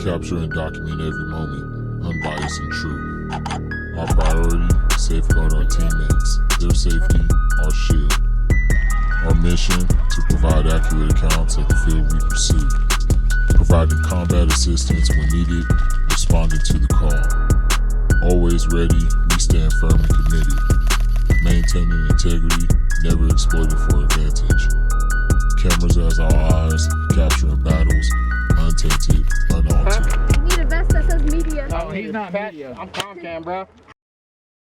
capture and document every moment, unbiased and true. Our priority, safeguard our teammates, their safety, our shield. Our mission, to provide accurate accounts of the field we pursue, providing combat assistance when needed, responding to the call. Always ready, we stand firm and committed, maintaining integrity, never exploited for advantage. Cameras as our eyes, capturing battles, untainted, unaltered. You need a vest that says media. No, he's not media. I'm Comcam, bro.